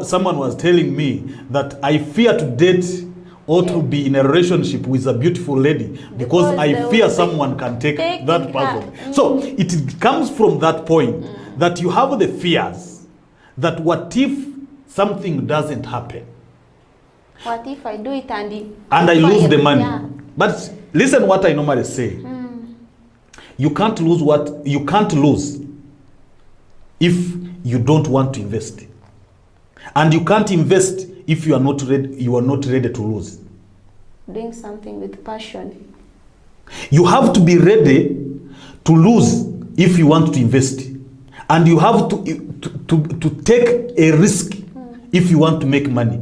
someone was telling me that I fear to date or to be in a relationship with a beautiful lady because I fear someone can take that person. So it comes from that point that you have the fears that what if something doesn't happen? What if I do it and I lose the money? Yeah. But listen what I normally say. You can't lose if you don't want to invest. And you can't invest if you are not ready to lose. Doing something with passion. You have to be ready to lose if you want to invest. And you have to take a risk if you want to make money.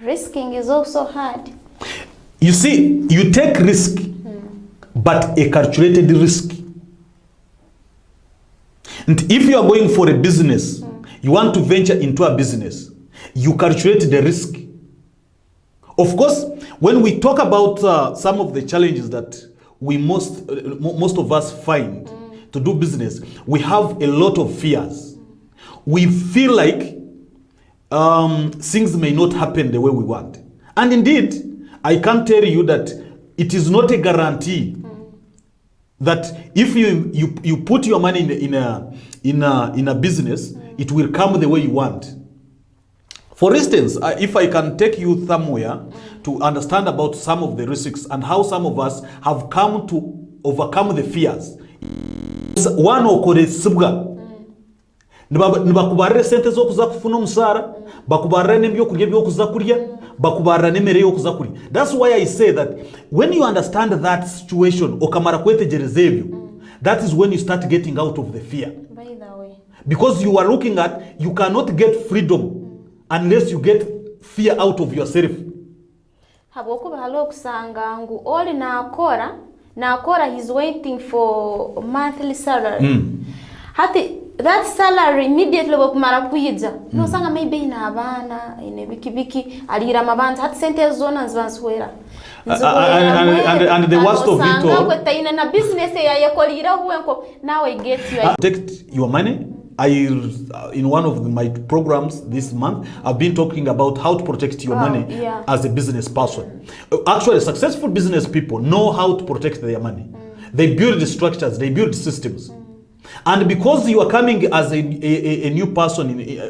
Risking is also hard. You see, you take risk, but a calculated risk. And if you are going for a business, you want to venture into a business, you calculate the risk. Of course, when we talk about some of the challenges that we most of us find to do business, we have a lot of fears. We feel like things may not happen the way we want. And indeed, I can tell you that it is not a guarantee that if you put your money in a business, it will come the way you want. For instance, if I can take you somewhere to understand about some of the risks and how some of us have come to overcome the fears. One okore sibwa. Nibakubarire sente zo kuza kufuna umusara, bakubarire n'ebyo kurya byo kuza kurya, bakubarira n'emere yo kuza kurya. That's why I say that when you understand that situation, okamara kwetegereza ebyo, that is when you start getting out of the fear. By the way. Because you are looking at, you cannot get freedom unless you get fear out of yourself. Habokuba halo kusanga ngu oli nakora he's waiting for monthly salary. Hati that salary immediately bokumara kuyija. No sanga maybe ina abana ine biki alira mabanza hati sente zona nzibazwera. And the worst of it all, na business ya yakolira huwenko now I get you. Protect your money. In one of my programs this month, I've been talking about how to protect your money as a business person. Actually, successful business people know how to protect their money. They build the structures, they build systems. And because you are coming as a new person you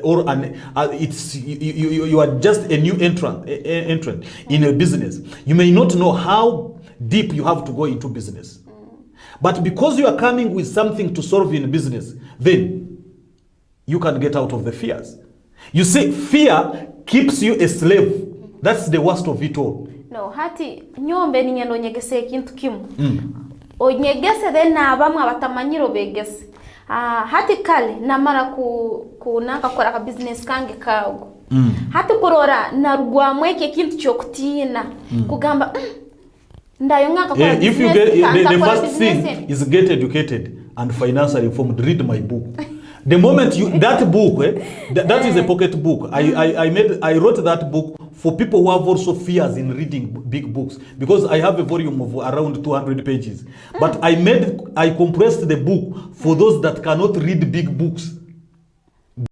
are just a new entrant in a business, you may not know how deep you have to go into business. But because you are coming with something to solve in business, then you can get out of the fears. You see, fear keeps you a slave. That's the worst of it all. No, hati nyombe ni nyendo nyegese kintu kimu. O nyegese then na abamwe abatamanyiro begese. Hati kale namara kunaka kora business kange kago. Hati kurora narugwa mweke kintu chokutina kugamba ndayo ngaka kora business. If you get the first thing is get educated and financially informed. Read my book. The moment that book, that is a pocket book. I wrote that book for people who have also fears in reading big books, because I have a volume of around 200 pages. But I compressed the book for those that cannot read big books.